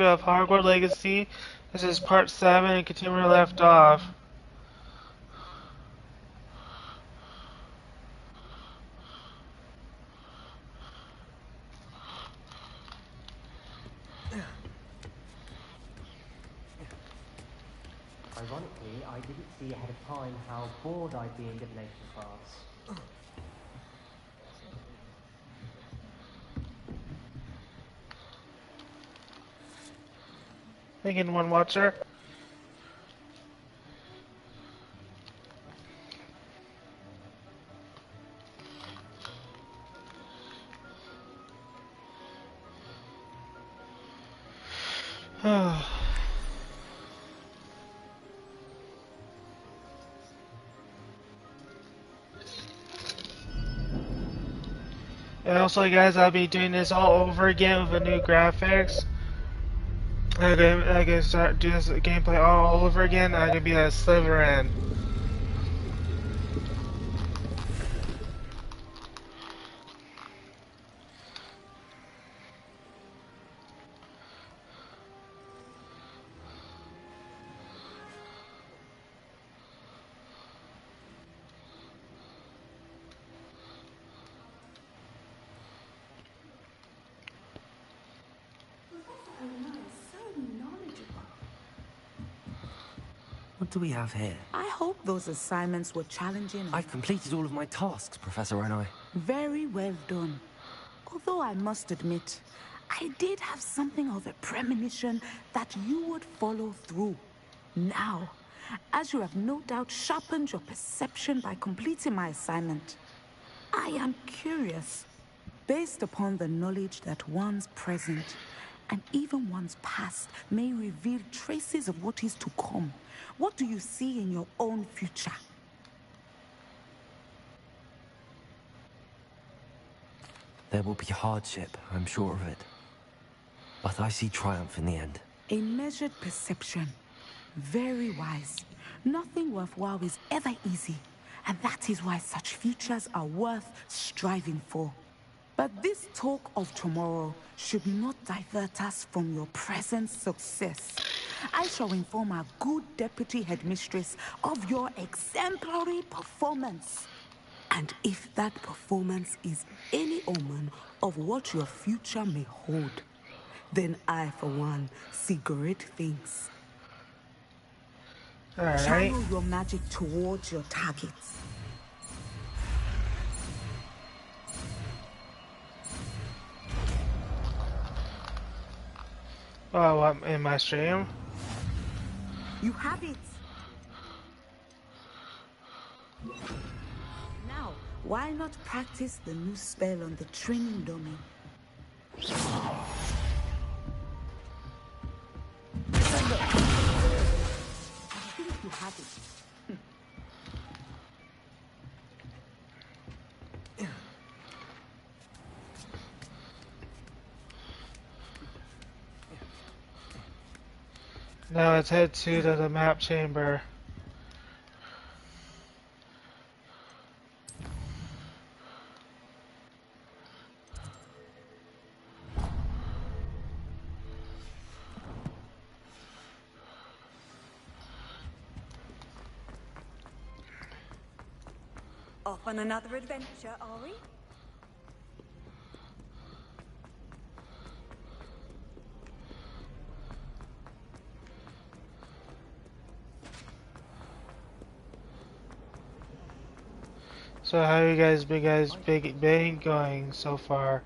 of Hogwarts Legacy. This is part 7 and continue where we left off. Ironically, I didn't see ahead of time how bored I'd be in divination class. Thinking one watcher. And also, guys, I'll be doing this all over again with the new graphics. I'm gonna start do this gameplay all over again. I'm gonna be a Slytherin. What do we have here? I hope those assignments were challenging. I've completed all of my tasks, Professor Onai. Very well done. Although I must admit, I did have something of a premonition that you would follow through. Now, as you have no doubt sharpened your perception by completing my assignment, I am curious, based upon the knowledge that one's present and even one's past may reveal traces of what is to come. What do you see in your own future? There will be hardship, I'm sure of it. But I see triumph in the end. A measured perception. Very wise. Nothing worthwhile is ever easy, and that is why such futures are worth striving for. But this talk of tomorrow should not divert us from your present success. I shall inform our good deputy headmistress of your exemplary performance. And if that performance is any omen of what your future may hold, then I, for one, see great things. All right. Channel your magic towards your targets. Oh, I'm in my stream. You have it. Now, why not practice the new spell on the training dummy? I think you have it. Now let's head to the map chamber. Off on another adventure, are we? So how you guys been going so far?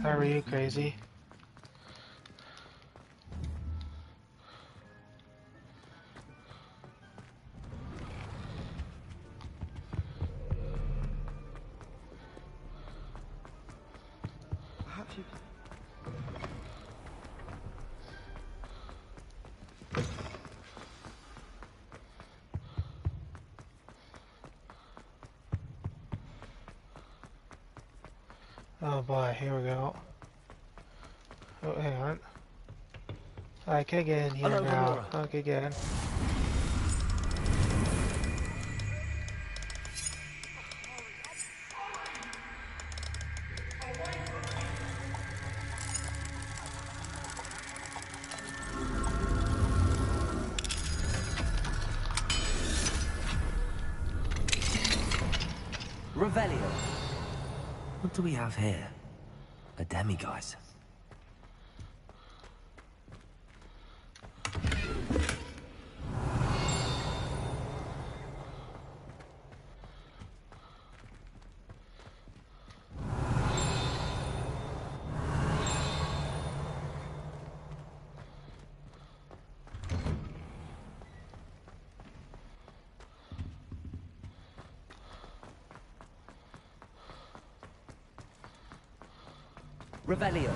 How are you, crazy? Oh boy, here we go. Oh, hang on. I can get in here Hello, now. Laura. Okay, get in. Revelio. What do we have here? A demiguise. Revelio.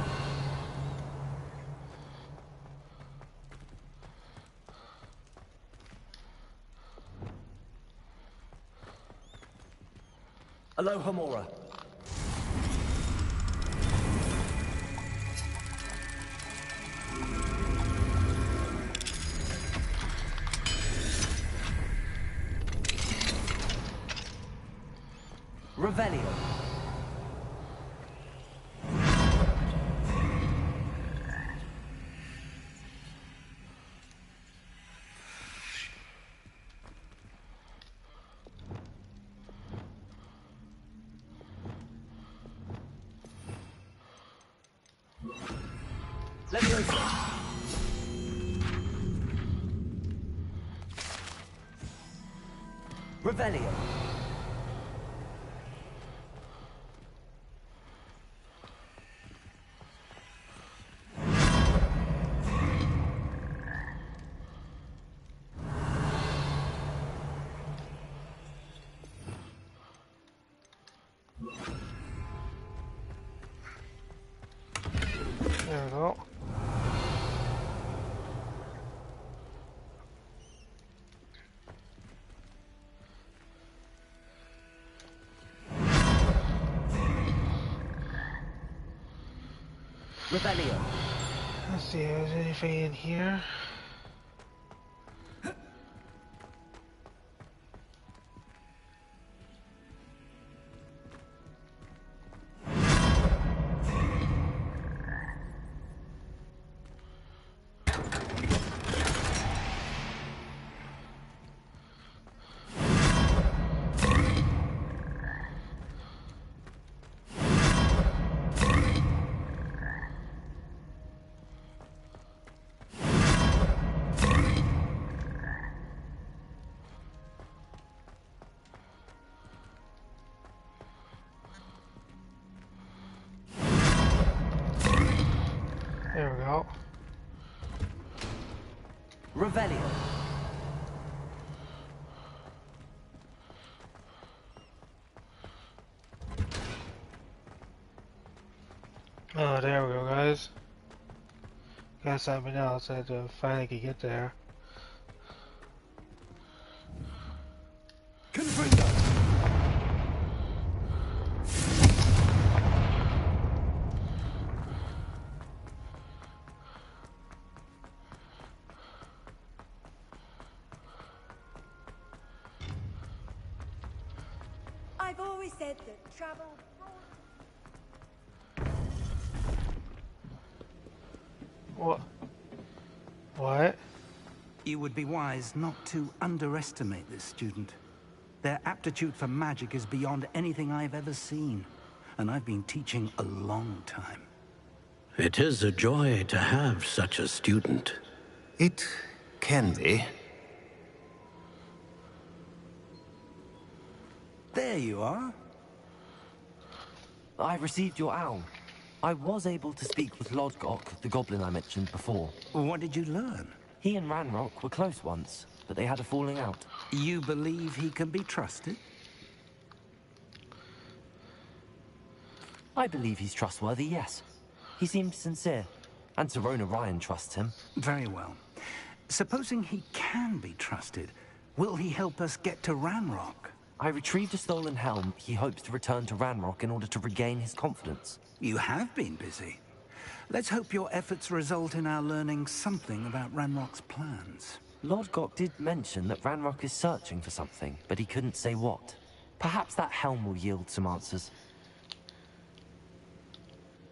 Alohomora. Revelio. Leviosa. Revelio. There we go. Revelio. Let's see, is there anything in here? There we go. Revelio. Oh, there we go, guys. Got something else. I had to finally get there. Confringo. I've always said that travel. What? What? You would be wise not to underestimate this student. Their aptitude for magic is beyond anything I've ever seen, and I've been teaching a long time. It is a joy to have such a student. It can be. There you are. I received your owl. I was able to speak with Lodgok, the goblin I mentioned before. What did you learn? He and Ranrock were close once, but they had a falling out. You believe he can be trusted? I believe he's trustworthy, yes. He seemed sincere, and Serona Ryan trusts him. Very well. Supposing he can be trusted, will he help us get to Ranrock? I retrieved a stolen helm. He hopes to return to Ranrock in order to regain his confidence. You have been busy. Let's hope your efforts result in our learning something about Ranrock's plans. Lodgok did mention that Ranrock is searching for something, but he couldn't say what. Perhaps that helm will yield some answers.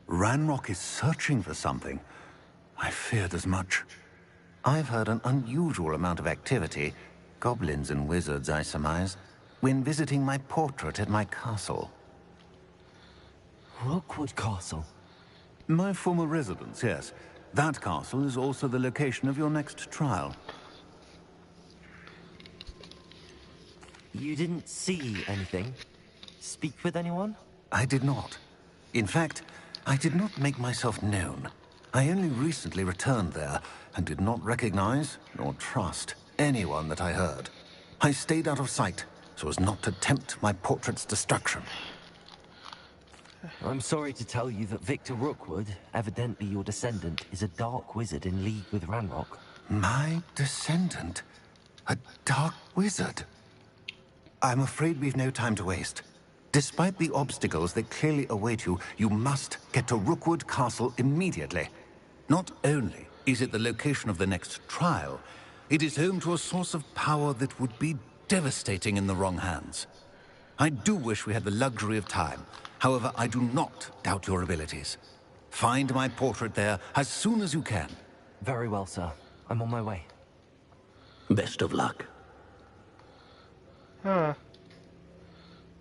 Ranrock is searching for something. I feared as much. I've heard an unusual amount of activity. Goblins and wizards, I surmise. when visiting my portrait at my castle. Rookwood Castle? My former residence, yes. That castle is also the location of your next trial. You didn't see anything? Speak with anyone? I did not. In fact, I did not make myself known. I only recently returned there, and did not recognize, nor trust, anyone that I heard. I stayed out of sight, so as not to tempt my portrait's destruction. I'm sorry to tell you that Victor Rookwood, evidently your descendant, is a dark wizard in league with Ranrock. My descendant? A dark wizard? I'm afraid we've no time to waste. Despite the obstacles that clearly await you, you must get to Rookwood Castle immediately. Not only is it the location of the next trial, it is home to a source of power that would be devastating in the wrong hands. I do wish we had the luxury of time. However, I do not doubt your abilities. Find my portrait there as soon as you can. Very well, sir. I'm on my way. Best of luck. Huh.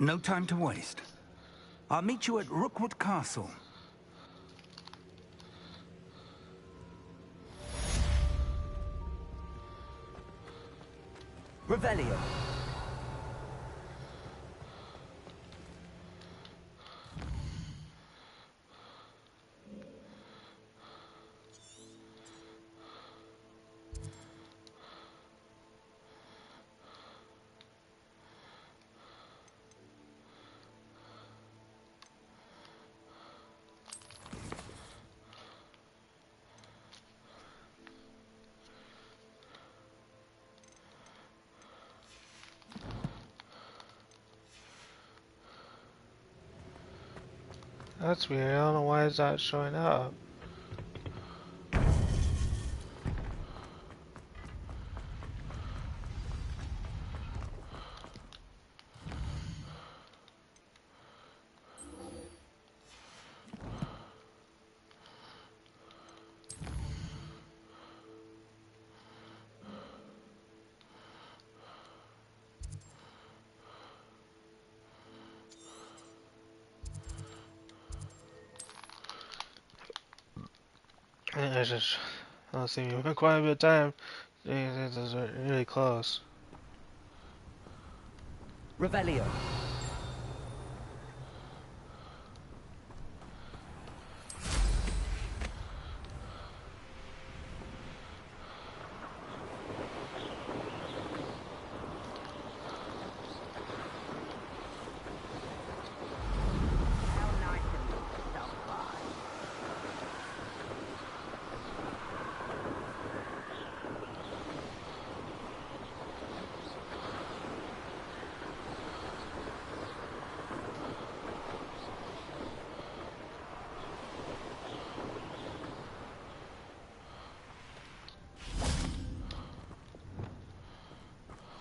No time to waste. I'll meet you at Rookwood Castle. Revelio. That's weird. I don't know why is that showing up. I just, honestly, we've been quite a bit of time. This is really close. Revelio.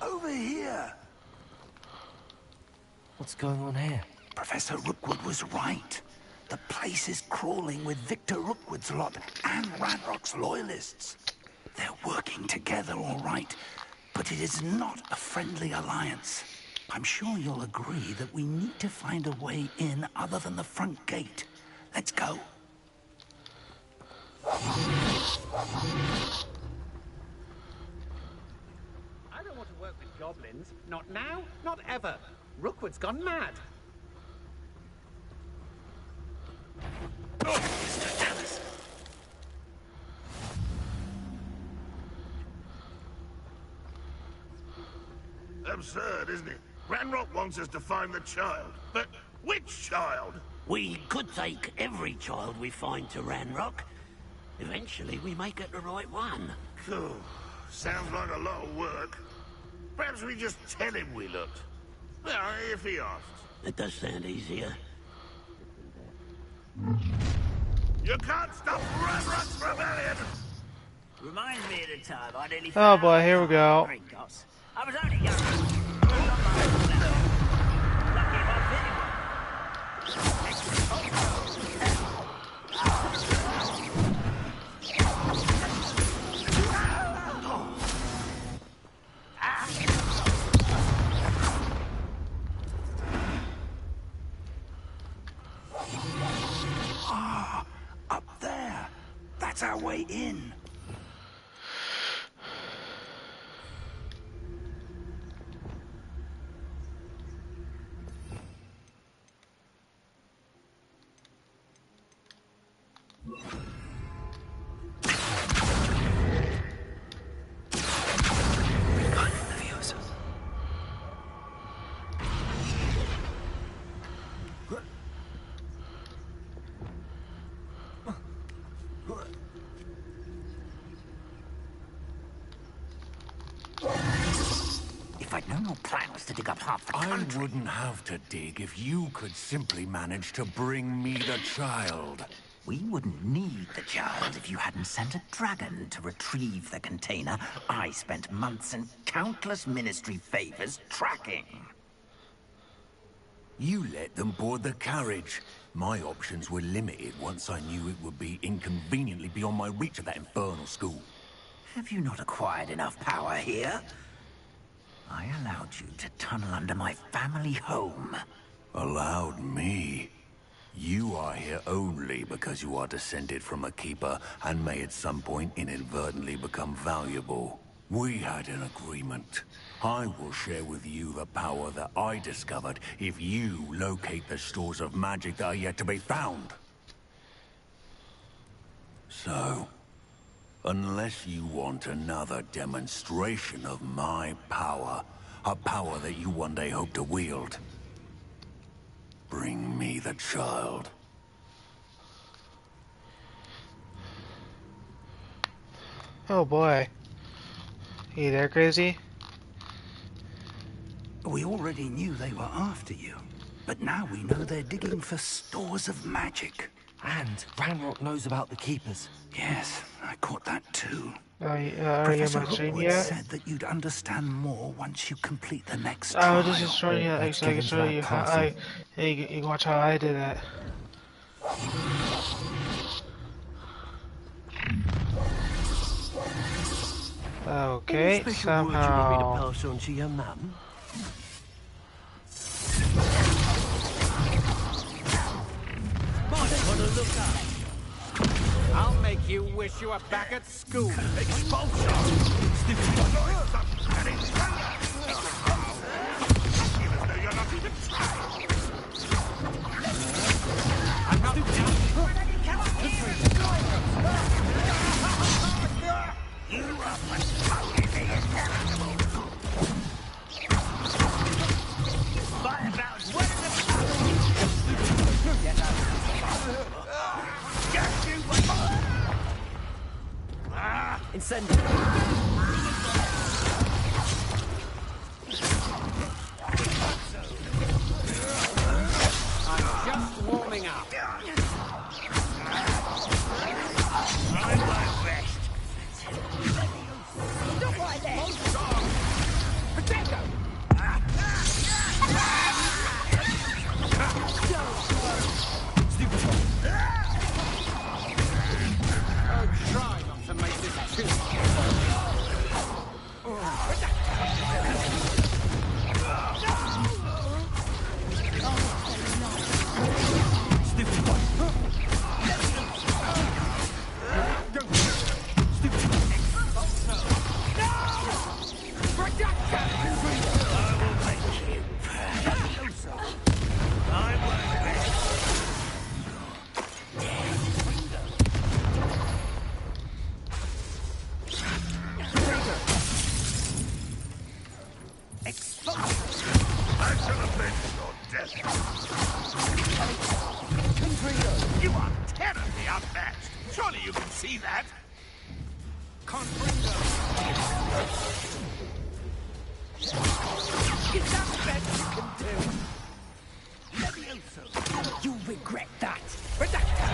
Over here! What's going on here? Professor Rookwood was right. The place is crawling with Victor Rookwood's lot and Ranrock's loyalists. They're working together, all right, but it is not a friendly alliance. I'm sure you'll agree that we need to find a way in other than the front gate. Let's go. I don't want to work with goblins. Not now, not ever. Rookwood's gone mad. Absurd, isn't it? Ranrock wants us to find the child. But which child? We could take every child we find to Ranrock. Eventually, we may get the right one. Cool. Sounds like a lot of work. Perhaps we just tell him we looked. Well, if he asks. It does sound easier. You can't stop Ranrock's rebellion! Reminds me of the time I nearly Oh boy, here we go. Gringotts. I was only young. Lucky if I That's our way in. If I'd known your plan was to dig up half the I country... wouldn't have to dig if you could simply manage to bring me the child. We wouldn't need the child if you hadn't sent a dragon to retrieve the container I spent months and countless ministry favors tracking. You let them board the carriage. My options were limited once I knew it would be inconveniently beyond my reach at that infernal school. Have you not acquired enough power here? I allowed you to tunnel under my family home. Allowed me? You are here only because you are descended from a keeper and may at some point inadvertently become valuable. We had an agreement. I will share with you the power that I discovered if you locate the stores of magic that are yet to be found. So, unless you want another demonstration of my power, a power that you one day hope to wield, bring me the child. Oh boy. You there, Crazy? We already knew they were after you, but now we know they're digging for stores of magic. And Ranrock knows about the Keepers. Yes, I caught that too. Are you Professor on my stream Hookwood yet? said that you'd understand more once you complete the next I trial. was just showing you, like, so I can show you how I, you can watch how I did it. Okay, somehow. pass on to your mum? Might want to look up. I'll make you wish you were back at school. I'm just warming up. Oh, try not to make this too You are terribly outmatched. Surely you can see that. You'll regret that. Pathetic!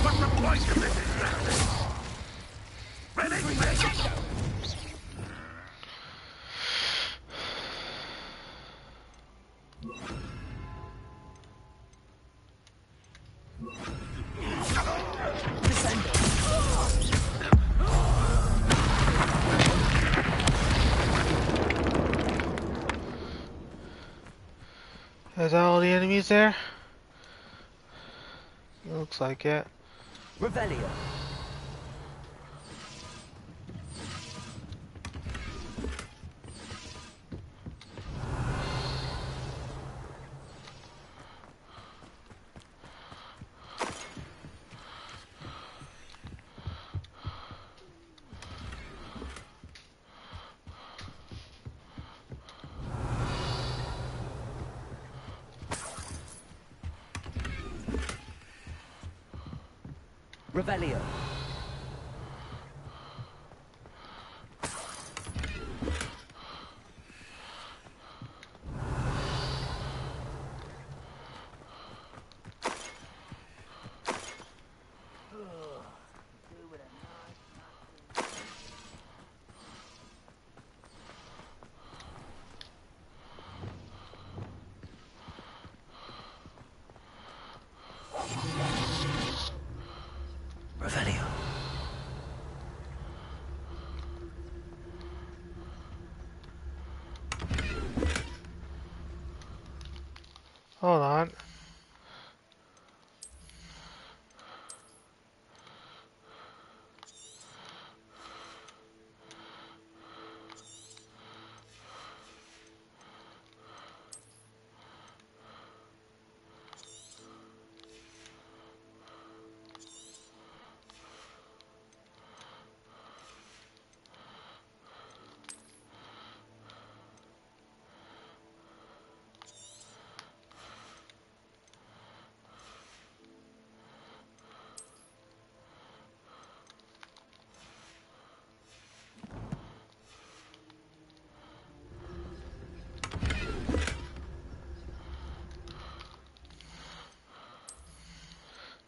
But the point of this is that Is that all the enemies there? Looks like it. Revelio. Revelio. Revelio. Hold on.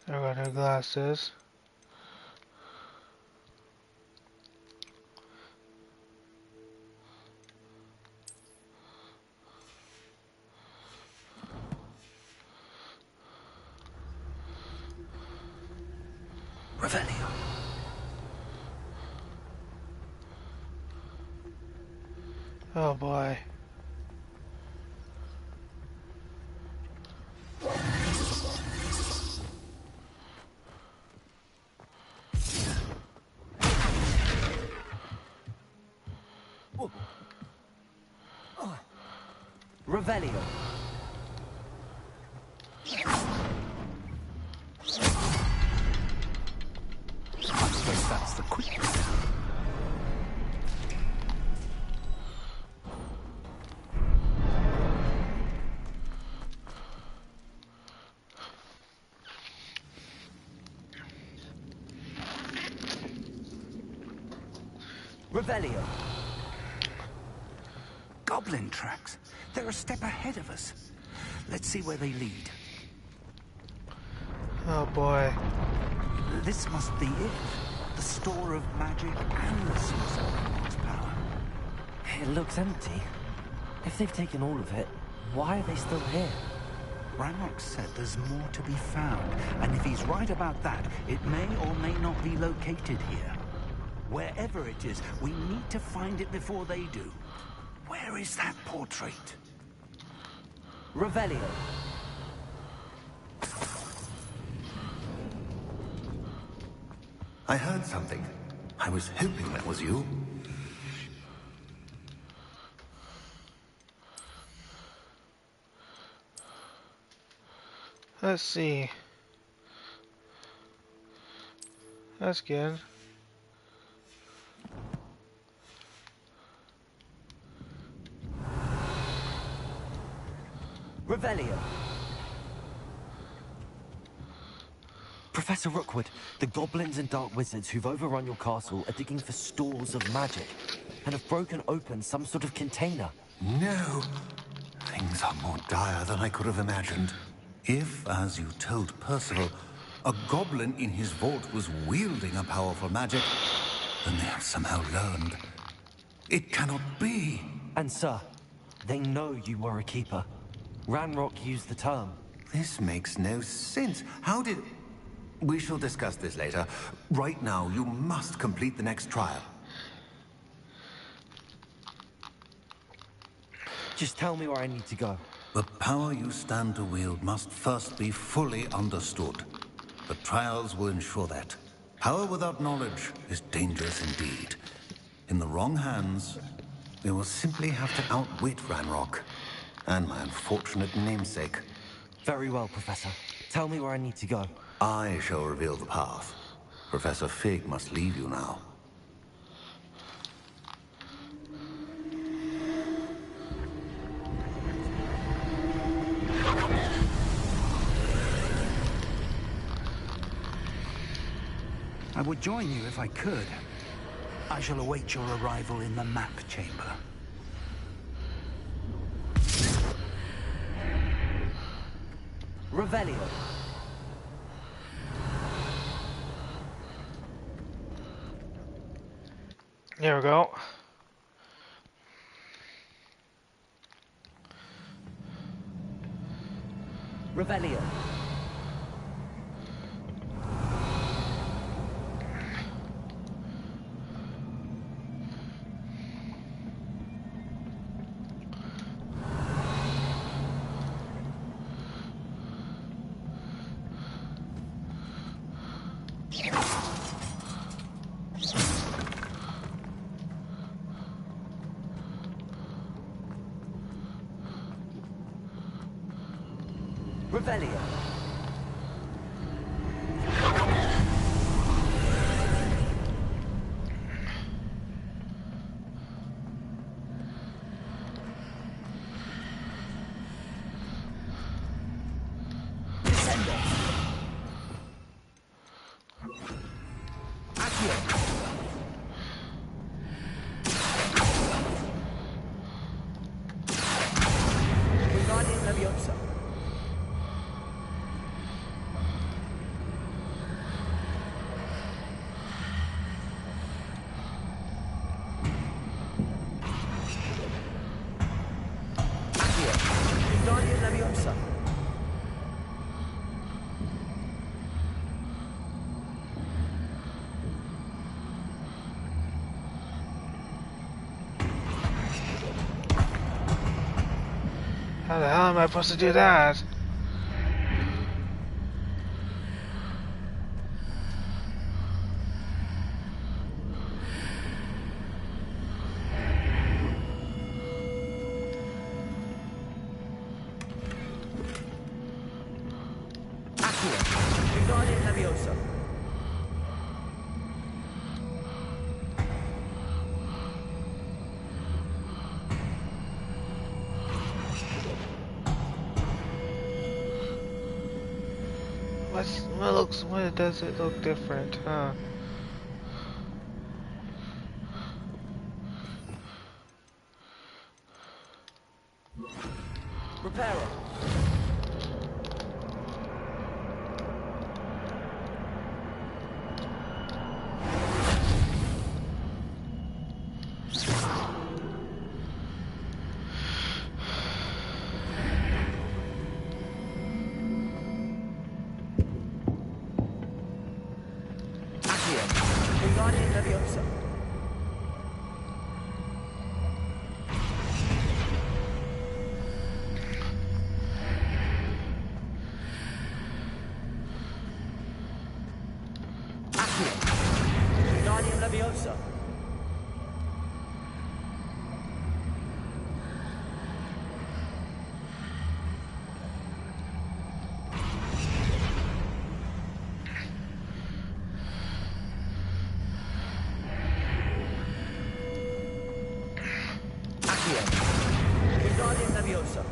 I got her glasses. Revelio. Oh boy. Revelio. I suppose that's the quickest. Revelio. Goblin tracks. They're a step ahead of us. Let's see where they lead. Oh boy. This must be it. The store of magic and the source of Ranrock's power. It looks empty. If they've taken all of it, why are they still here? Ranrock said there's more to be found, and if he's right about that, it may or may not be located here. Wherever it is, we need to find it before they do. Where is that portrait? Revelio. I heard something. I was hoping that was you. Let's see. That's good. Revelio. Professor Rookwood, the goblins and dark wizards who've overrun your castle are digging for stores of magic and have broken open some sort of container. No. Things are more dire than I could have imagined. If, as you told Percival, a goblin in his vault was wielding a powerful magic, then they have somehow learned. It cannot be. And sir, they know you were a keeper. Ranrock used the term. This makes no sense. How did... We shall discuss this later. Right now, you must complete the next trial. Just tell me where I need to go. The power you stand to wield must first be fully understood. The trials will ensure that. Power without knowledge is dangerous indeed. In the wrong hands, we will simply have to outwit Ranrock and my unfortunate namesake. Very well, Professor. Tell me where I need to go. I shall reveal the path. Professor Fig must leave you now. I would join you if I could. I shall await your arrival in the map chamber. Revelio. There we go. Revelio. Revelio. Wingardium Leviosa. Wingardium Leviosa. How the hell am I supposed to do that? Wingardium Leviosa. What does it look different, huh? Reparo. Wingardium Leviosa. Wingardium Leviosa. Wingardium Leviosa.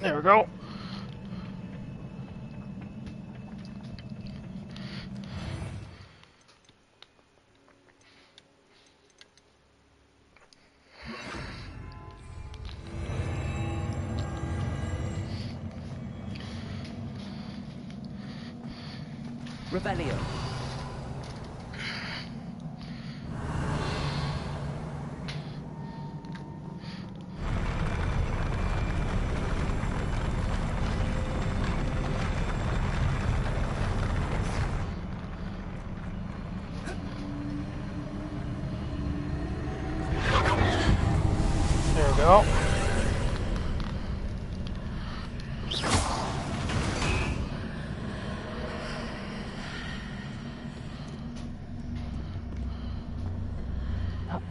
There we go. Revelio.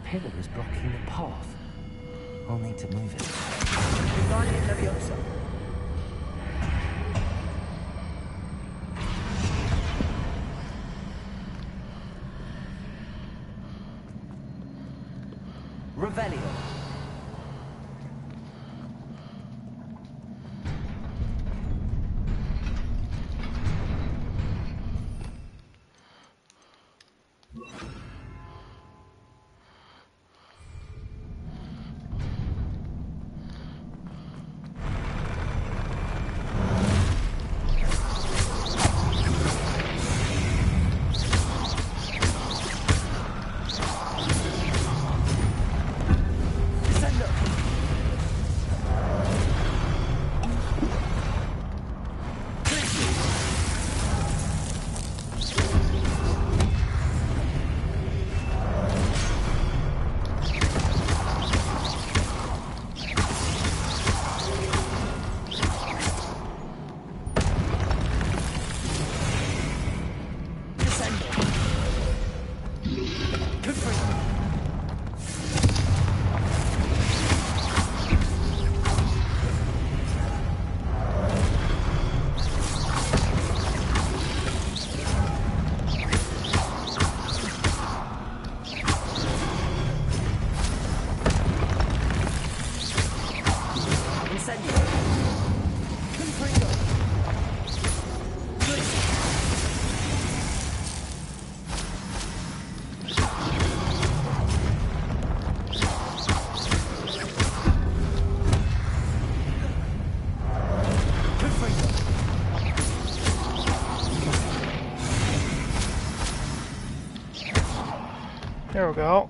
pillar is blocking the path. I'll need to move it. Wingardium Leviosa. Revelio. There we go.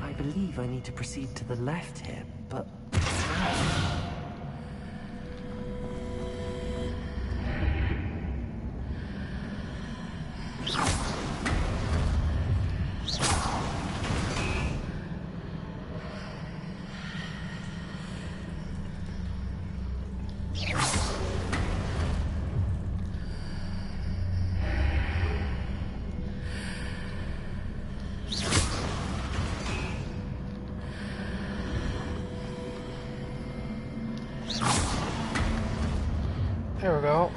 I believe I need to proceed to the left here, but... There we go.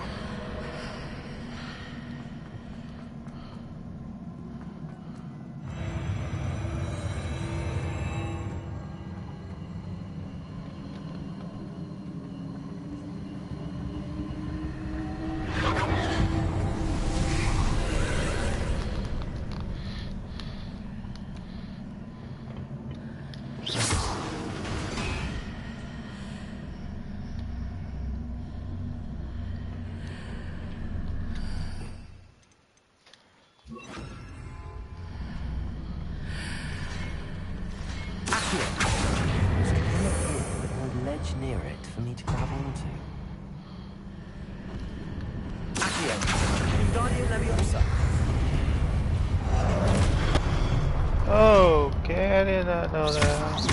Ledge near it for me to grab onto. Accio. Wingardium Leviosa. Okay, I did not know that.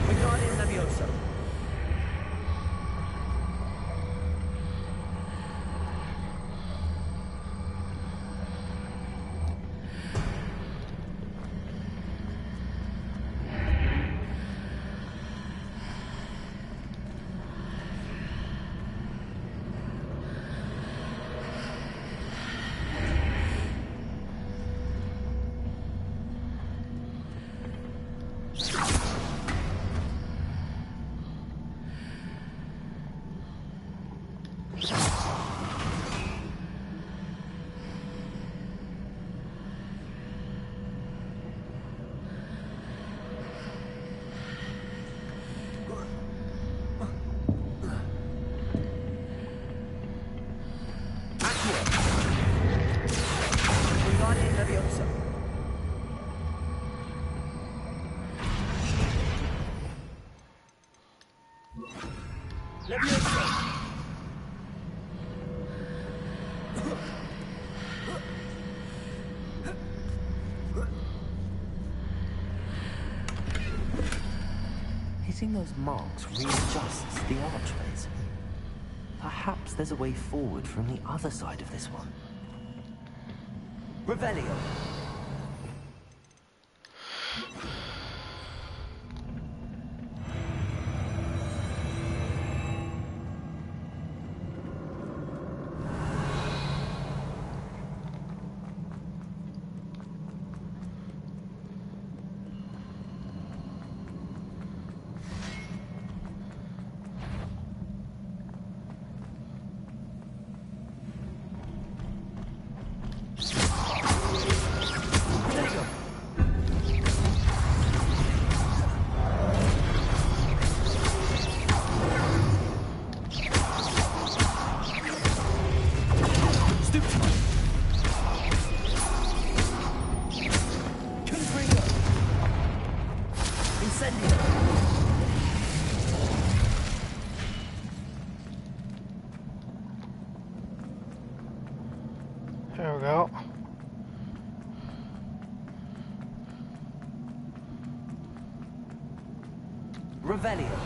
Wingardium Leviosa. Wingardium Leviosa. Leviosa. Hitting those marks readjusts the archways. Perhaps there's a way forward from the other side of this one. Revelio. There we go. Revelio.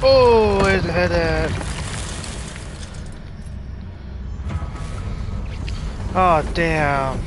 Oh, where's the head at? Oh, damn.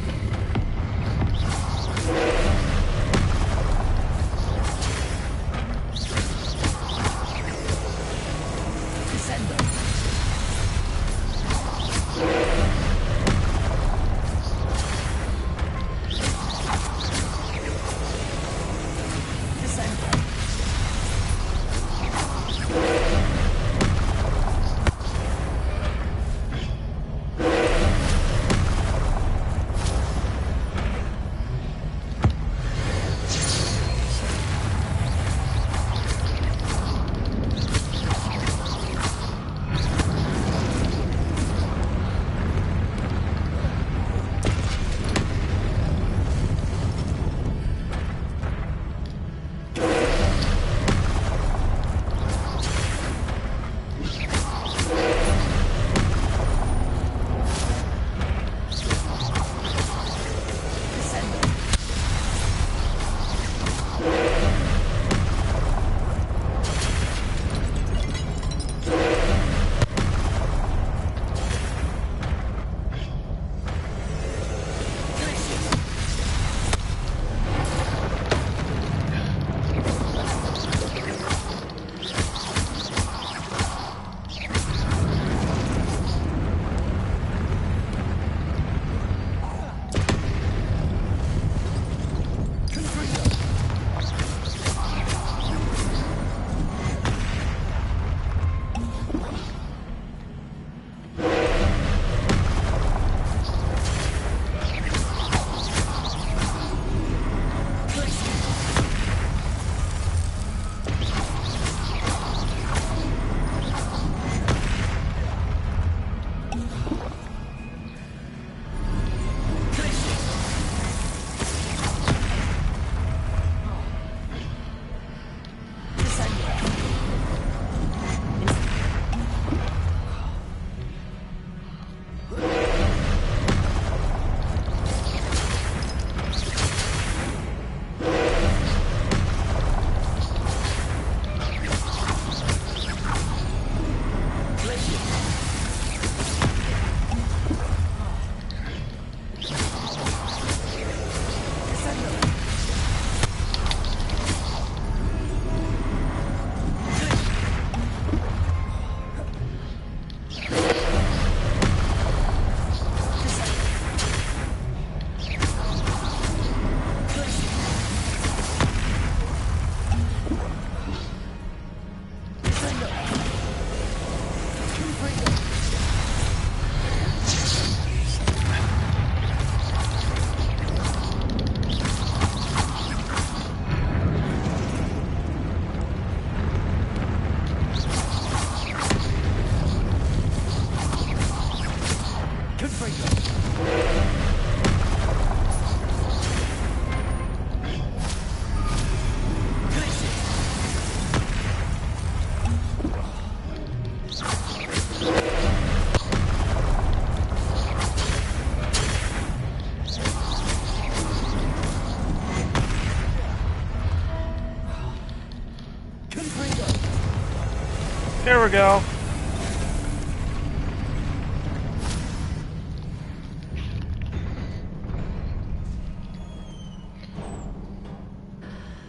Here we go.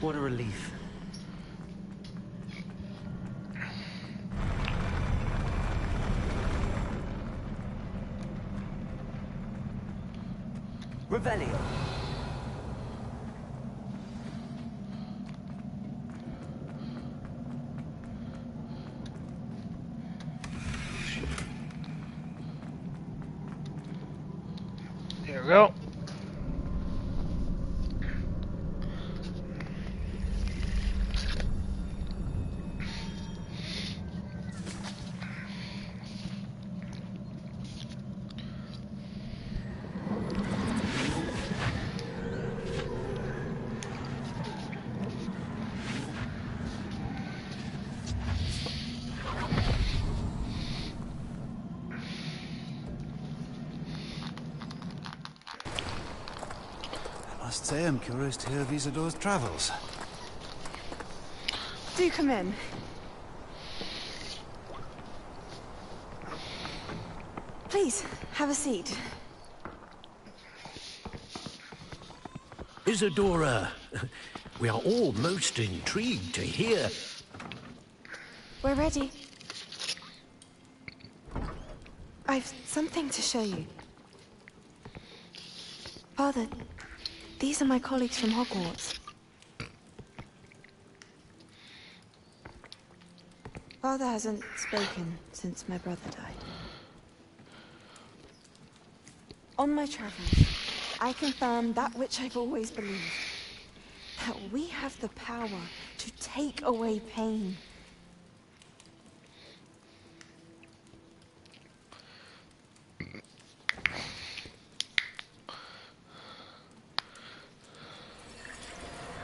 What a relief. Revelio. Here we go. I must say I'm curious to hear of Isadore's travels. Do come in. Please, have a seat. Isadora, we are all most intrigued to hear. We're ready. I've something to show you. Father, these are my colleagues from Hogwarts. Father hasn't spoken since my brother died. On my travels, I confirm that which I've always believed. That we have the power to take away pain.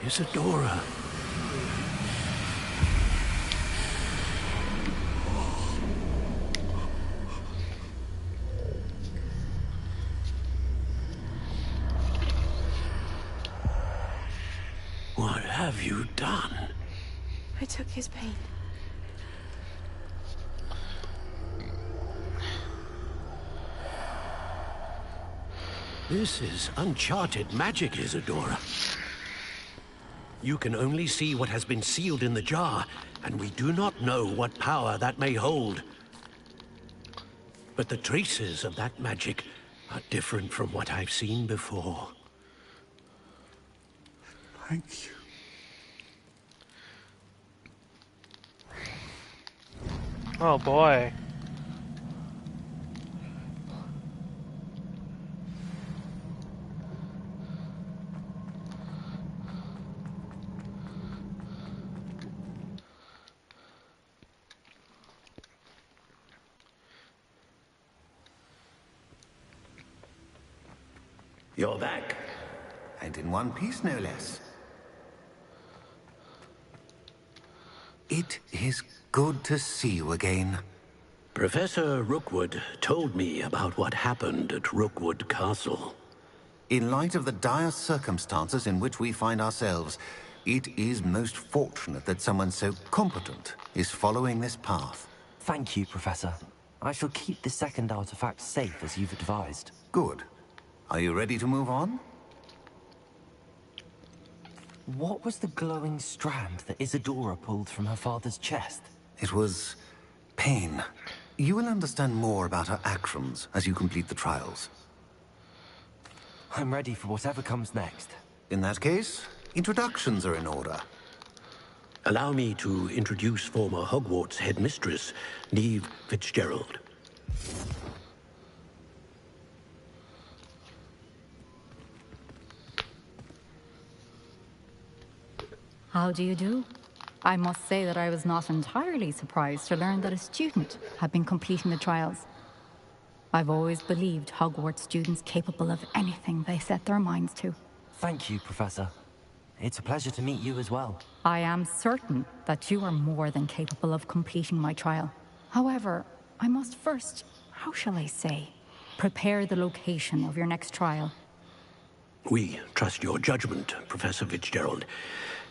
Isadora. What have you done? I took his pain. This is uncharted magic, Isadora. You can only see what has been sealed in the jar, and we do not know what power that may hold. But the traces of that magic are different from what I've seen before. Thank you. Oh boy. You're back. And in one piece, no less. It is good to see you again. Professor Rookwood told me about what happened at Rookwood Castle. In light of the dire circumstances in which we find ourselves, it is most fortunate that someone so competent is following this path. Thank you, Professor. I shall keep the second artifact safe as you've advised. Good. Are you ready to move on? What was the glowing strand that Isadora pulled from her father's chest? It was pain. You will understand more about her actions as you complete the trials. I'm ready for whatever comes next. In that case, introductions are in order. Allow me to introduce former Hogwarts headmistress, Neve Fitzgerald. How do you do? I must say that I was not entirely surprised to learn that a student had been completing the trials. I've always believed Hogwarts students capable of anything they set their minds to. Thank you, Professor. It's a pleasure to meet you as well. I am certain that you are more than capable of completing my trial. However, I must first, how shall I say, prepare the location of your next trial. We trust your judgment, Professor Fitzgerald.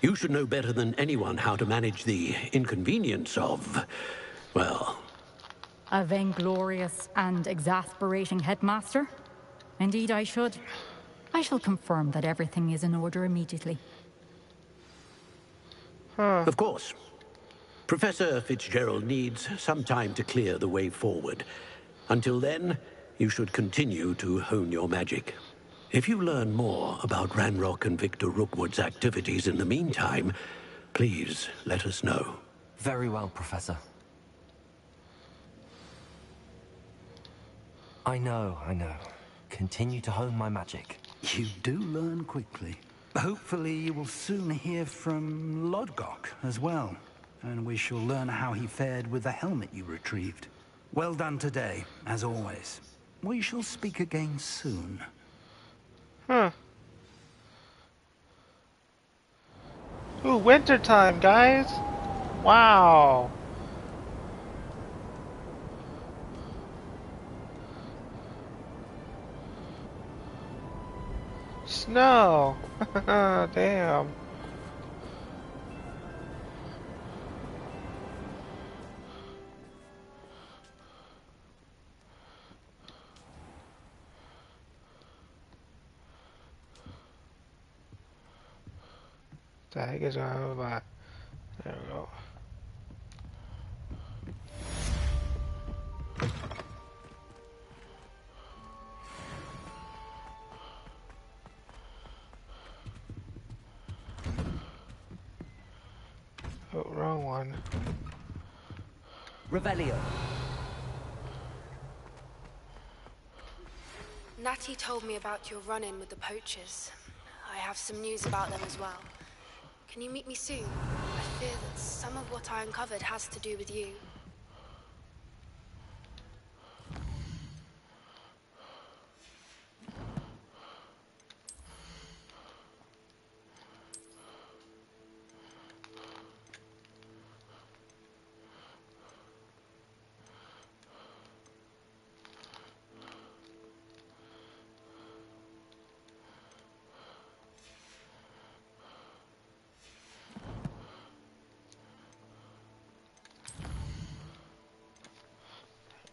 You should know better than anyone how to manage the inconvenience of, well... A vainglorious and exasperating headmaster? Indeed I should. I shall confirm that everything is in order immediately. Of course. Professor Fitzgerald needs some time to clear the way forward. Until then, you should continue to hone your magic. If you learn more about Ranrock and Victor Rookwood's activities in the meantime, please let us know. Very well, Professor. I know. Continue to hone my magic. You do learn quickly. Hopefully you will soon hear from Lodgok as well, and we shall learn how he fared with the helmet you retrieved. Well done today, as always. We shall speak again soon. Ooh, wintertime, guys! Wow! Snow! Damn. The heck is going on with my... There we go. Oh, wrong one. Revelio. Natty told me about your run-in with the poachers. I have some news about them as well. Can you meet me soon? I fear that some of what I uncovered has to do with you.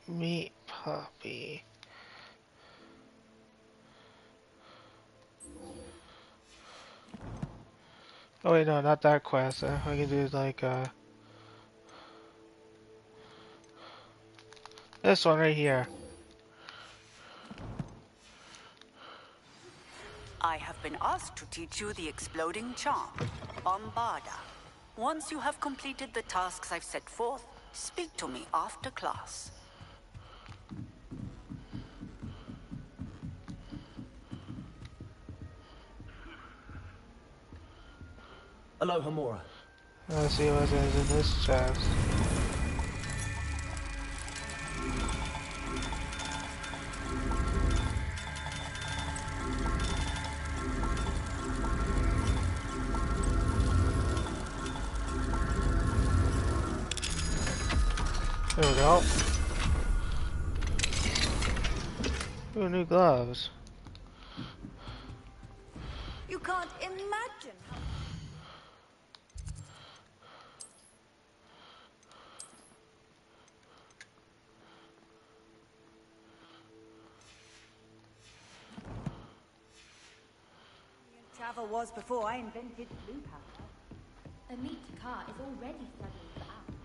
Meet Puppy. Oh wait, no, not that quest. I can do like this one right here. I have been asked to teach you the exploding charm, Bombarda. Once you have completed the tasks I've set forth, speak to me after class. Aloha Mora. Let's see what is in this chest. There we go. Ooh, new gloves. You can't imagine how... travel was before I invented blue powder. A neat car is already studying for hours.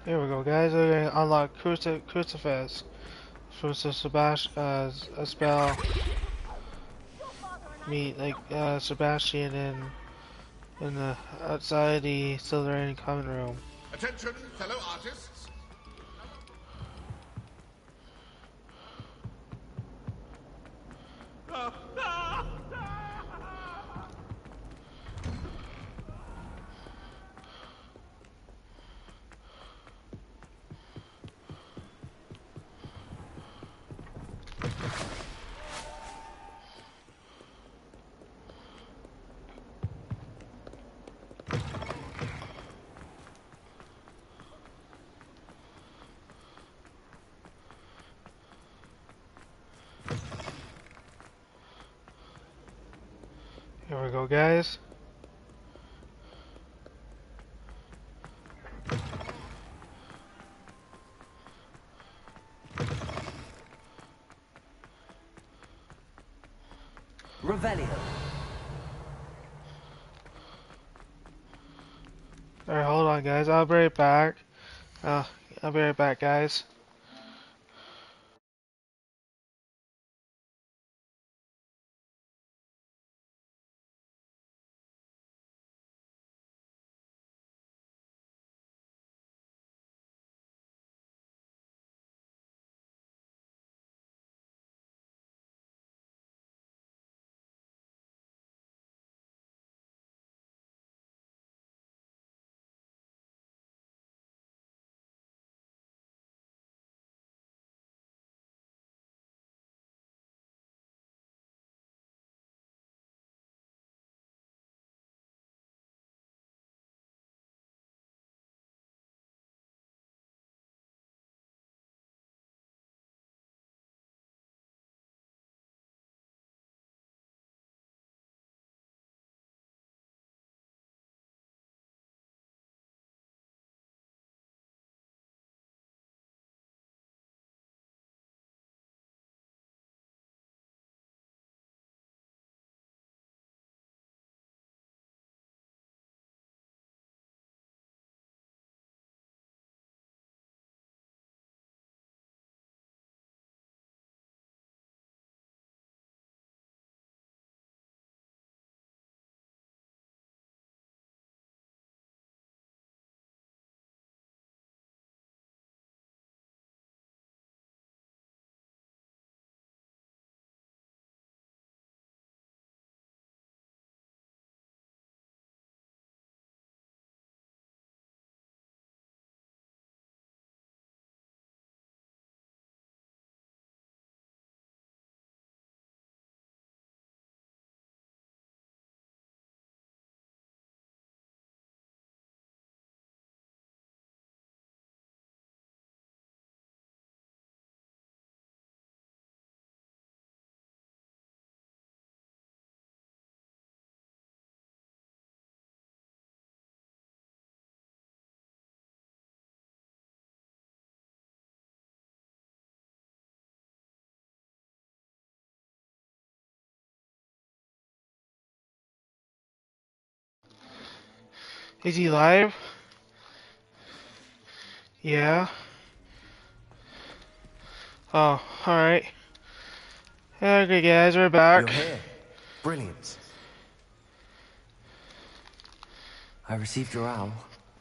Here we go, guys. We're gonna unlock Crucifix. First, a spell. Meet like Sebastian in the outside the Slytherin common room. Attention, fellow artists. Here we go, guys. Revelio. Alright, hold on, guys. I'll be right back. I'll be right back, guys. Is he live? Yeah. Oh, alright. Okay guys, we're back. You're here. Brilliant. I received your owl.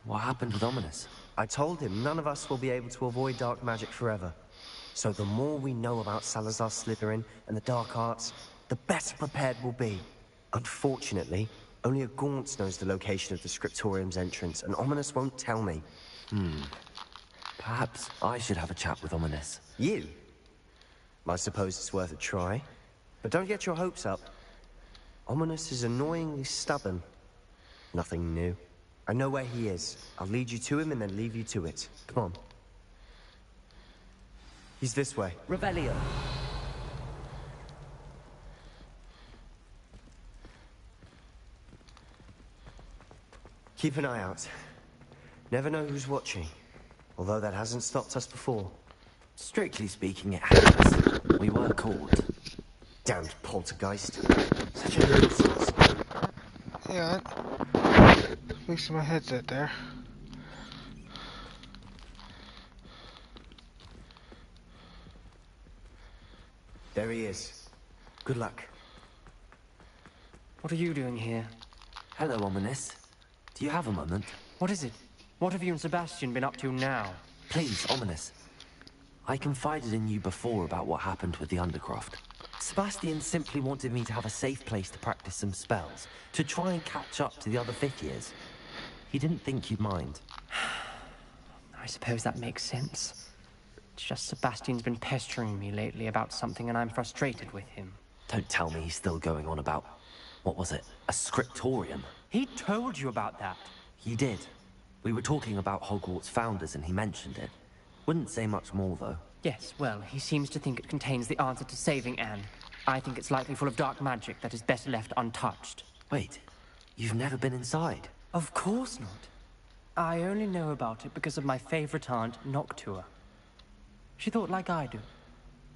What happened with Ominous? I told him none of us will be able to avoid dark magic forever. So the more we know about Salazar Slytherin and the dark arts, the better prepared we'll be. Unfortunately, only a Gaunt knows the location of the Scriptorium's entrance, and Ominous won't tell me. Perhaps I should have a chat with Ominous. You? I suppose it's worth a try. But don't get your hopes up. Ominous is annoyingly stubborn. Nothing new. I know where he is. I'll lead you to him and then leave you to it. Come on. He's this way. Revelio. Keep an eye out. Never know who's watching. Although that hasn't stopped us before. Strictly speaking, it has. We were caught. Damned poltergeist. Such a nuisance. Yeah. Fixing my headset there. There he is. Good luck. What are you doing here? Hello, Ominous. Do you have a moment? What is it? What have you and Sebastian been up to now? Please, Ominous. I confided in you before about what happened with the Undercroft. Sebastian simply wanted me to have a safe place to practice some spells, to try and catch up to the other fifth years. He didn't think you'd mind. I suppose that makes sense. It's just Sebastian's been pestering me lately about something and I'm frustrated with him. Don't tell me he's still going on about, what was it, a scriptorium? He told you about that. He did. We were talking about Hogwarts founders and he mentioned it. Wouldn't say much more, though. Yes, well, he seems to think it contains the answer to saving Anne. I think it's likely full of dark magic that is better left untouched. Wait, you've never been inside? Of course not. I only know about it because of my favorite aunt, Noctua. She thought like I do.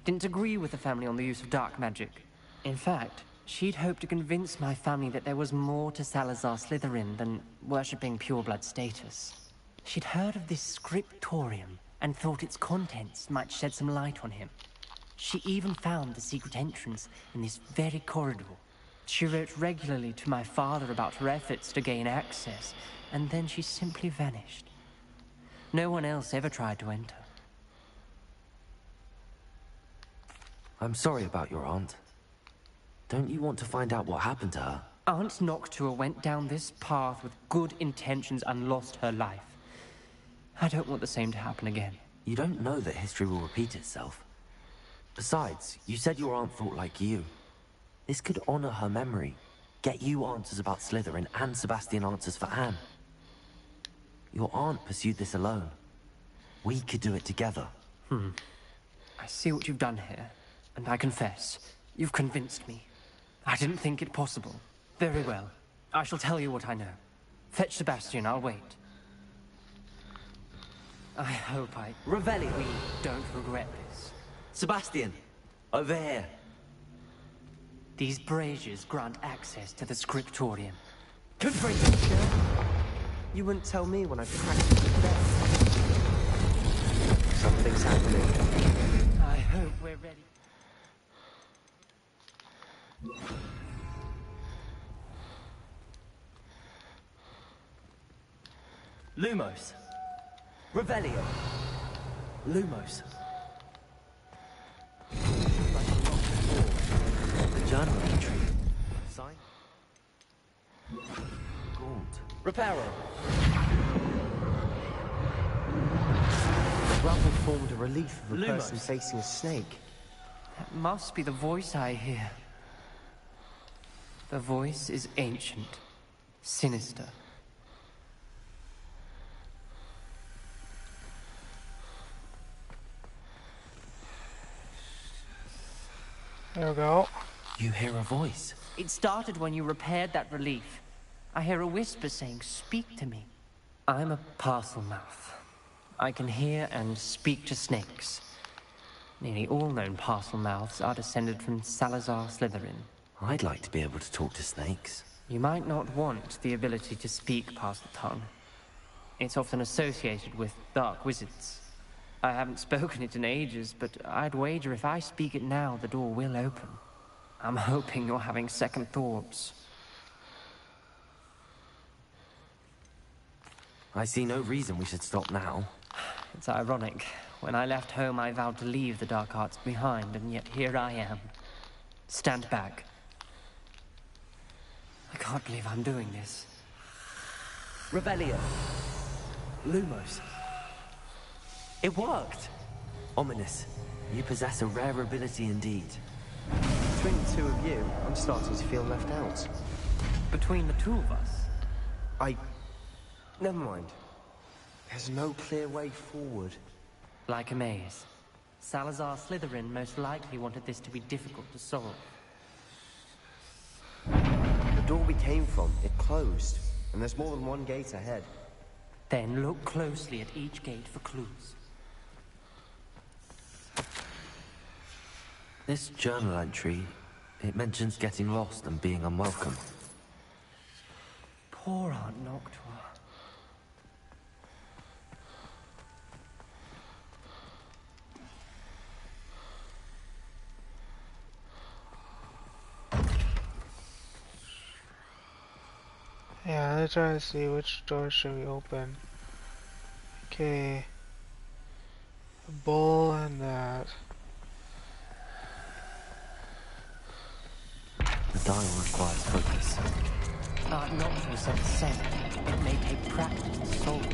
Didn't agree with the family on the use of dark magic. In fact, she'd hoped to convince my family that there was more to Salazar Slytherin than worshipping pureblood status. She'd heard of this scriptorium and thought its contents might shed some light on him. She even found the secret entrance in this very corridor. She wrote regularly to my father about her efforts to gain access, and then she simply vanished. No one else ever tried to enter. I'm sorry about your aunt. Don't you want to find out what happened to her? Aunt Noctua went down this path with good intentions and lost her life. I don't want the same to happen again. You don't know that history will repeat itself. Besides, you said your aunt thought like you. This could honor her memory, get you answers about Slytherin and Sebastian answers for Anne. Your aunt pursued this alone. We could do it together. I see what you've done here, and I confess, you've convinced me. I didn't think it possible. Very well. I shall tell you what I know. Fetch Sebastian, I'll wait. I hope Revelio! we don't regret this. Sebastian! Over here! These braziers grant access to the scriptorium. Good for you, you wouldn't tell me when I practiced the best. Something's happening. I hope we're ready. Lumos! Revelio! Lumos! The journal entry. Sign? Gaunt. Reparo. The rubble formed a relief of a person facing a snake. That must be the voice I hear. The voice is ancient, sinister. There we go. You hear a voice. It started when you repaired that relief. I hear a whisper saying, "Speak to me." I'm a parcel mouth. I can hear and speak to snakes. Nearly all known parcel mouths are descended from Salazar Slytherin. I'd like to be able to talk to snakes. You might not want the ability to speak past the tongue. It's often associated with dark wizards. I haven't spoken it in ages, but I'd wager if I speak it now, the door will open. I'm hoping you're having second thoughts. I see no reason we should stop now. It's ironic. When I left home, I vowed to leave the dark arts behind, and yet here I am. Stand back. I can't believe I'm doing this. Revelio. Lumos. It worked! Ominous. You possess a rare ability indeed. Between the two of you, I'm starting to feel left out. Between the two of us? Never mind. There's no clear way forward. Like a maze. Salazar Slytherin most likely wanted this to be difficult to solve. The door we came from, it closed. And there's more than one gate ahead. Then look closely at each gate for clues. This journal entry, it mentions getting lost and being unwelcome. Poor Aunt Noctua. Yeah, let's try to see which door should we open. Okay. A bowl and that. The dial requires focus. Aunt Noctua said the same. It may take practice to solve it.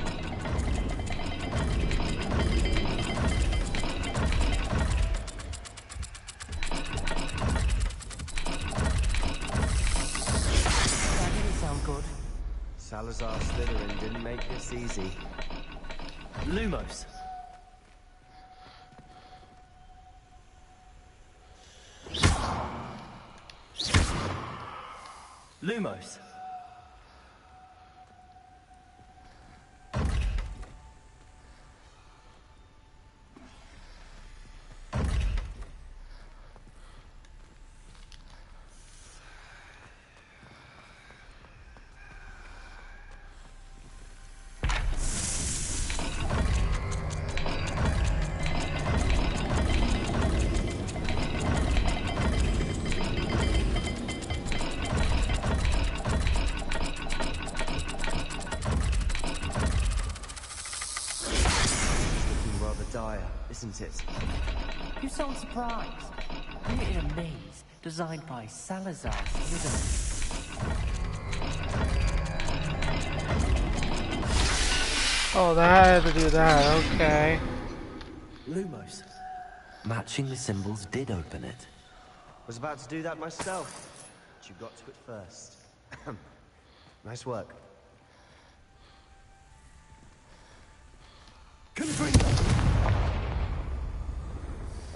That didn't sound good. Salazar Slytherin didn't make this easy. Lumos. Lumos. Isn't it? You sound surprised. We're in a maze designed by Salazar Slytherin. Oh, that had to do that, okay. Lumos. Matching the symbols did open it. Was about to do that myself, but you got to it first. Nice work.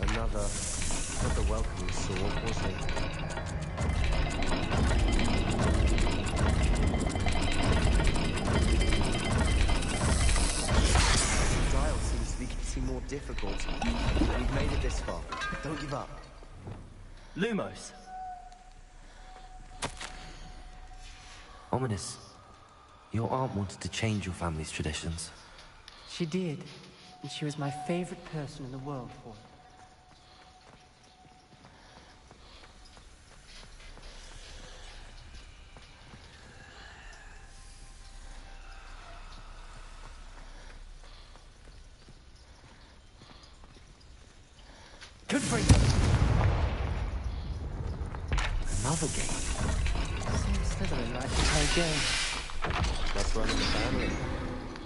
Another welcoming sword, wasn't it? The dial seems to be getting more difficult. We've made it this far. Don't give up. Lumos. Ominous. Your aunt wanted to change your family's traditions. She did, and she was my favorite person in the world for it. Another game. Seems Slytherin likes to play games. That's running the family.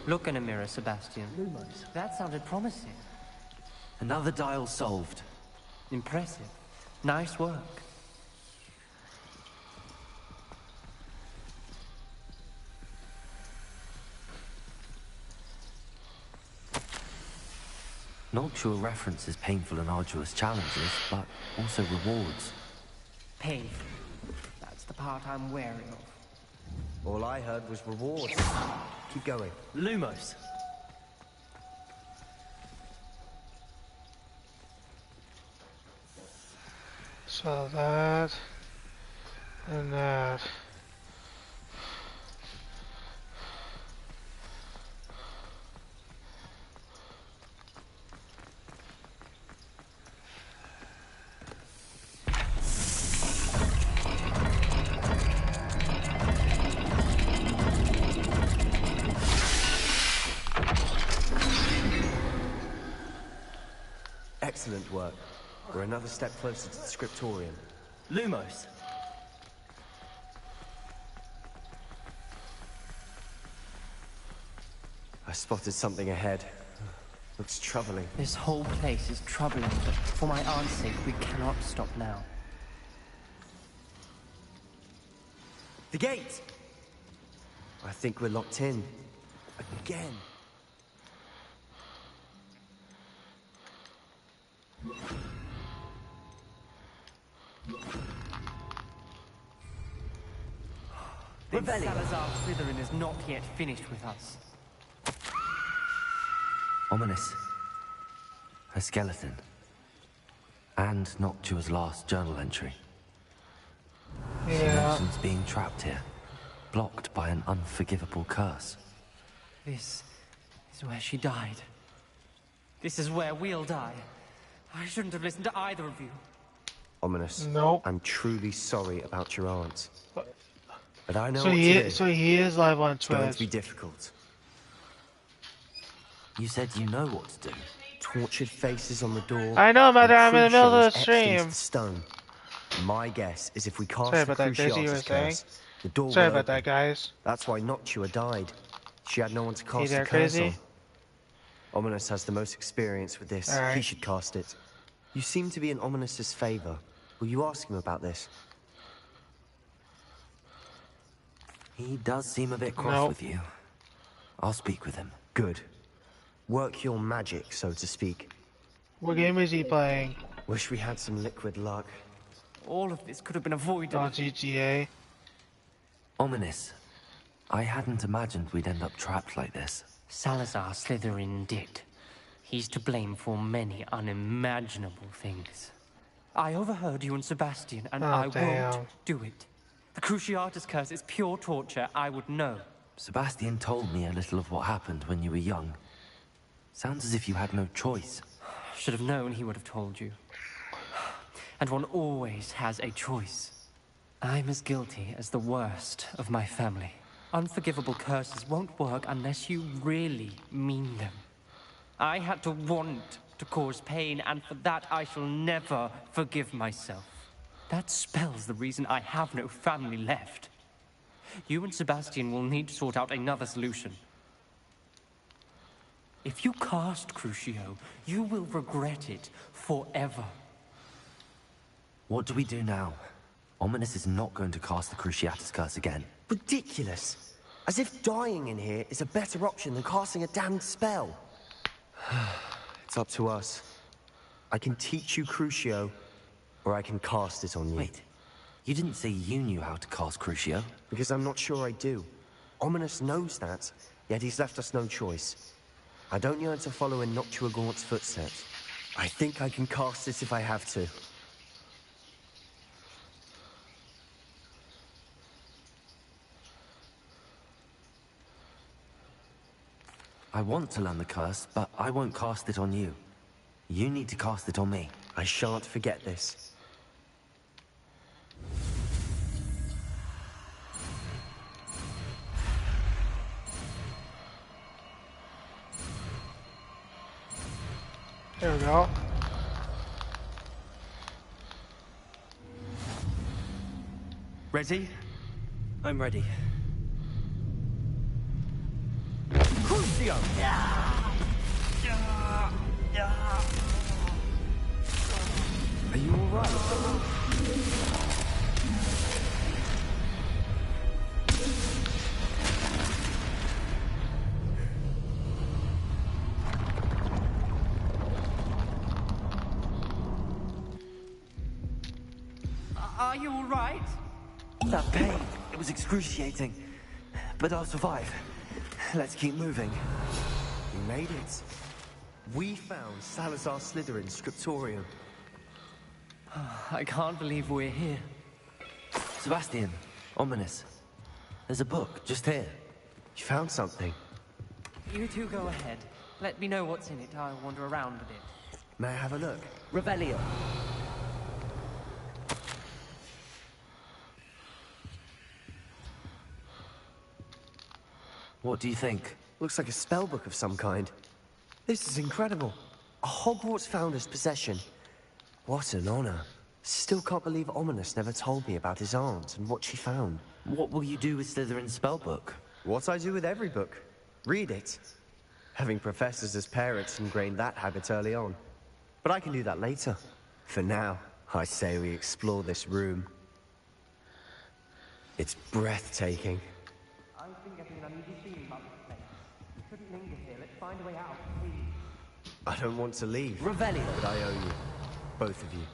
Look in a mirror, Sebastian. That sounded promising. Another dial solved. Impressive. Nice work. Noctua references painful and arduous challenges, but also rewards. Painful. That's the part I'm wary of. All I heard was rewards. Keep going. Lumos. So that and that. Excellent work. We're another step closer to the scriptorium. Lumos. I spotted something ahead. Looks troubling. This whole place is troubling, but for my aunt's sake, we cannot stop now. The gate! I think we're locked in. Again. Then Salazar Slytherin is not yet finished with us. Ominous. A skeleton. And Noctua's last journal entry. She mentions being trapped here, blocked by an unforgivable curse. This is where she died. This is where we'll die. I shouldn't have listened to either of you. Ominous. Nope. I'm truly sorry about your aunt. But I know So what he to do. so he is live on It's going to Twitch. be difficult. You said you know what to do. Tortured faces on the door. I know, madam, I'm in the middle of the Crucios etched stream. into the stone. My guess is if we cast Sorry the about that, guys, you were Cruciatus saying? curse, the door Sorry will about that, open. guys. That's why Noctua died. She had no one to Hey cast there, the curse crazy. on. Ominous has the most experience with this. Alright. He should cast it. You seem to be in Ominous's favor. Will you ask him about this? He does seem a bit cross Nope. with you. I'll speak with him. Good. Work your magic, so to speak. What game is he playing? Wish we had some liquid luck. All of this could have been avoided. On GTA. Ominous. I hadn't imagined we'd end up trapped like this. Salazar Slytherin did. He's to blame for many unimaginable things. I overheard you and Sebastian, and Oh, I damn. won't do it. The Cruciatus curse is pure torture. I would know. Sebastian told me a little of what happened when you were young. Sounds as if you had no choice. Should have known he would have told you. And one always has a choice. I'm as guilty as the worst of my family. Unforgivable curses won't work unless you really mean them. I had to want to cause pain, and for that I shall never forgive myself. That spells the reason I have no family left. You and Sebastian will need to sort out another solution. If you cast Crucio, you will regret it forever. What do we do now? Ominous is not going to cast the Cruciatus curse again. Ridiculous. As if dying in here is a better option than casting a damned spell. It's up to us. I can teach you Crucio, or I can cast it on you. Wait, you didn't say you knew how to cast Crucio? Because I'm not sure I do. Ominous knows that, yet he's left us no choice. I don't yearn to follow in Noctua Gaunt's footsteps. I think I can cast it if I have to. I want to learn the curse, but I won't cast it on you. You need to cast it on me. I shan't forget this. There we go. Ready? I'm ready. Crucio! Are you alright? Are you all right? That pain, it was excruciating. But I'll survive. Let's keep moving. We made it. We found Salazar Slytherin's scriptorium. I can't believe we're here. Sebastian, Ominous. There's a book just here. You found something. You two go ahead. Let me know what's in it. I'll wander around a bit. May I have a look? Revelio. What do you think? Looks like a spell book of some kind. This is incredible. A Hogwarts founder's possession. What an honor. Still can't believe Ominous never told me about his aunt and what she found. What will you do with Slytherin's spellbook? What I do with every book. Read it. Having professors as parents ingrained that habit early on. But I can do that later. For now, I say we explore this room. It's breathtaking. I think I think I need to see you about this place. We couldn't linger here. Let's find a way out, please. I don't want to leave. Revelio. But I owe you. Both of you.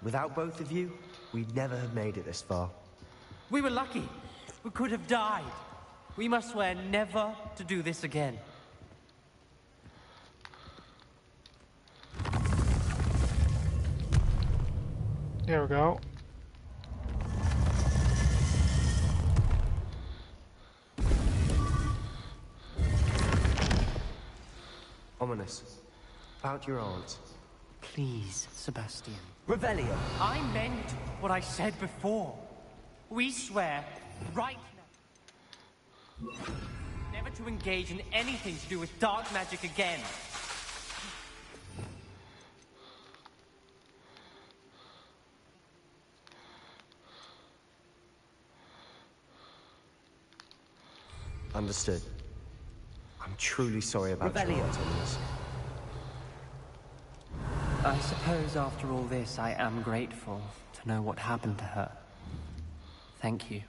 Without both of you, we'd never have made it this far. We were lucky. We could have died. We must swear never to do this again. There we go. Ominous. About your aunt. Please, Sebastian. Revelio. I meant what I said before. We swear right now never to engage in anything to do with dark magic again. Understood. I'm truly sorry about your aunt, Ominous. I suppose after all this, I am grateful to know what happened to her. Thank you.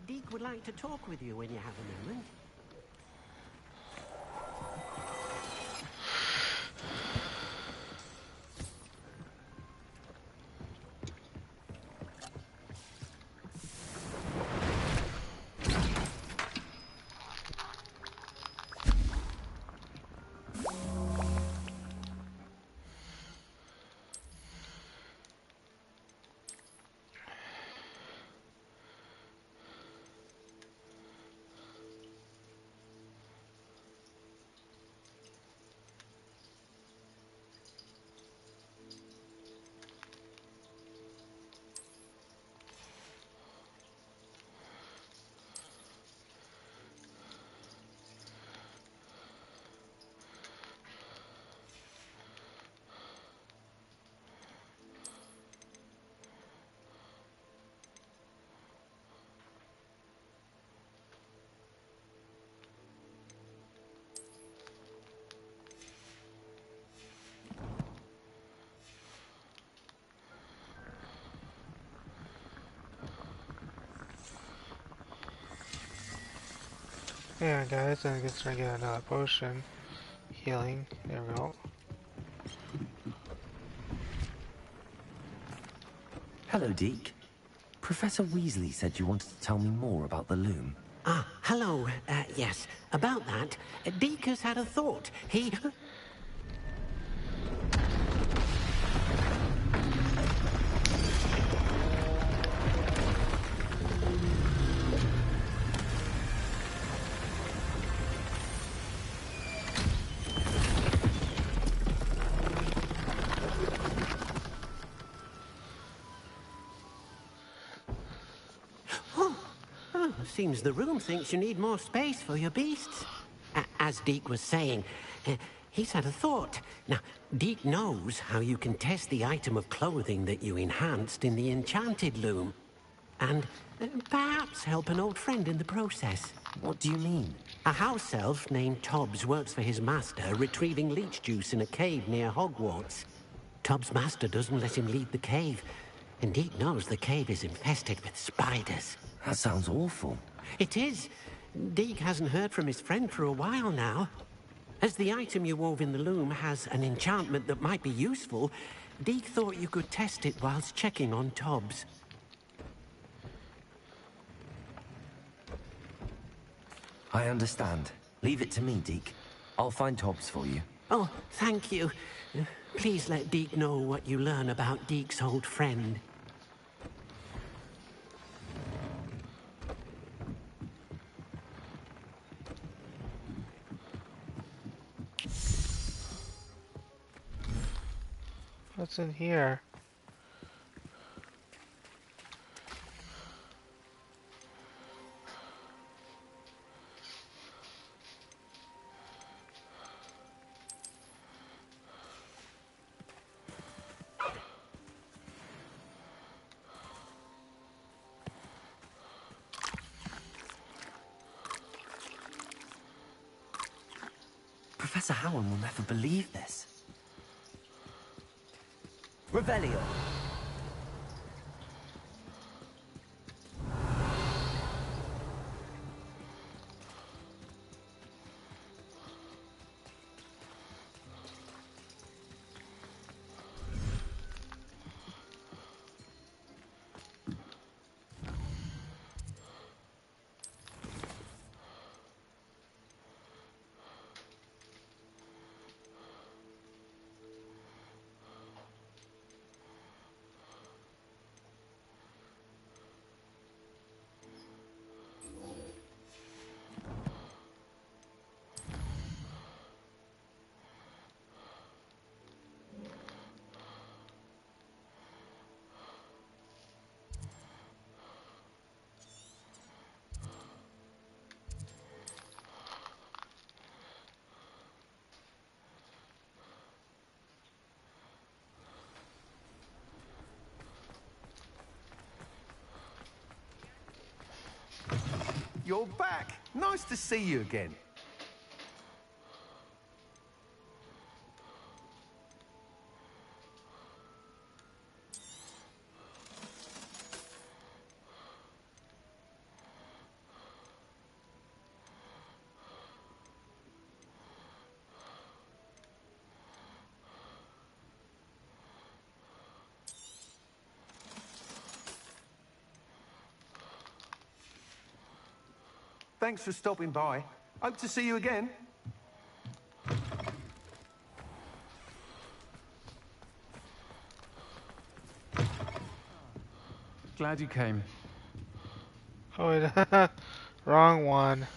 Deke would like to talk with you when you have a moment. Yeah, guys, I guess I get another potion. Healing. There we go. Hello, Deke. Professor Weasley said you wanted to tell me more about the loom. Ah, hello. Yes, about that. Deke has had a thought. He... Oh, seems the room thinks you need more space for your beasts. As Deke was saying, he's had a thought. Now, Deke knows how you can test the item of clothing that you enhanced in the enchanted loom. And perhaps help an old friend in the process. What do you mean? A house elf named Tobbs works for his master, retrieving leech juice in a cave near Hogwarts. Tobbs' master doesn't let him leave the cave, and Deke knows the cave is infested with spiders. That sounds awful. It is. Deke hasn't heard from his friend for a while now. As the item you wove in the loom has an enchantment that might be useful, Deke thought you could test it whilst checking on Tobbs. I understand. Leave it to me, Deke. I'll find Tobbs for you. Oh, thank you. Please let Deke know what you learn about Deke's old friend. What's in here? Professor Howard will never believe this. Revelio. You're back. Nice to see you again. Thanks for stopping by. Hope to see you again. Glad you came. Oh, wait. Wrong one.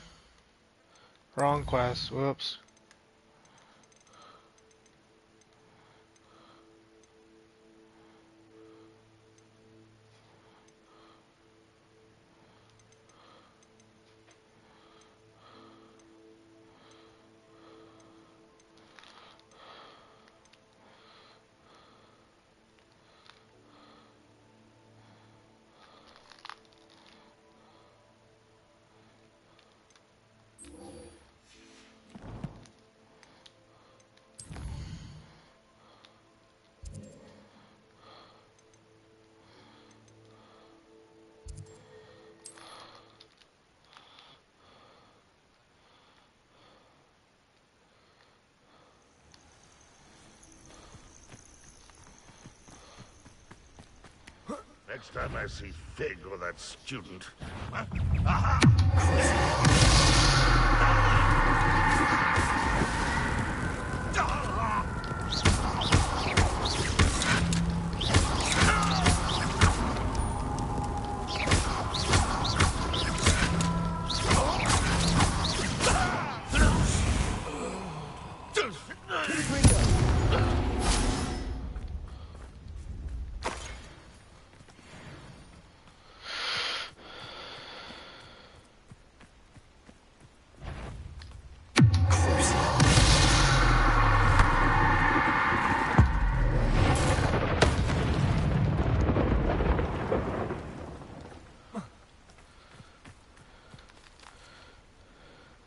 Wrong quest. Whoops. Next time I see Fig or that student.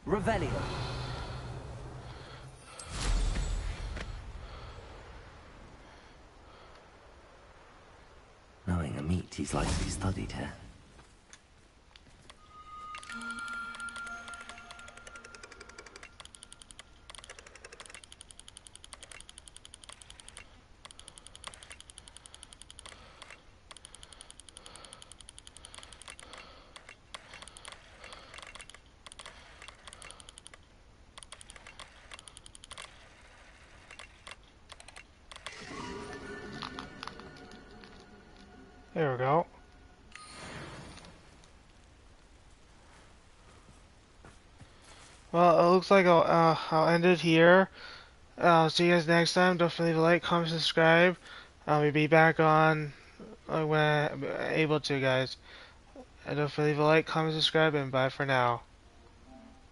Revelio. Knowing a meat, he's likely studied here. There we go. Well, it looks like I'll end it here. See you guys next time. Don't forget to like, comment, subscribe. We'll be back on when I'm able to, guys. And don't forget to like, comment, subscribe, and bye for now.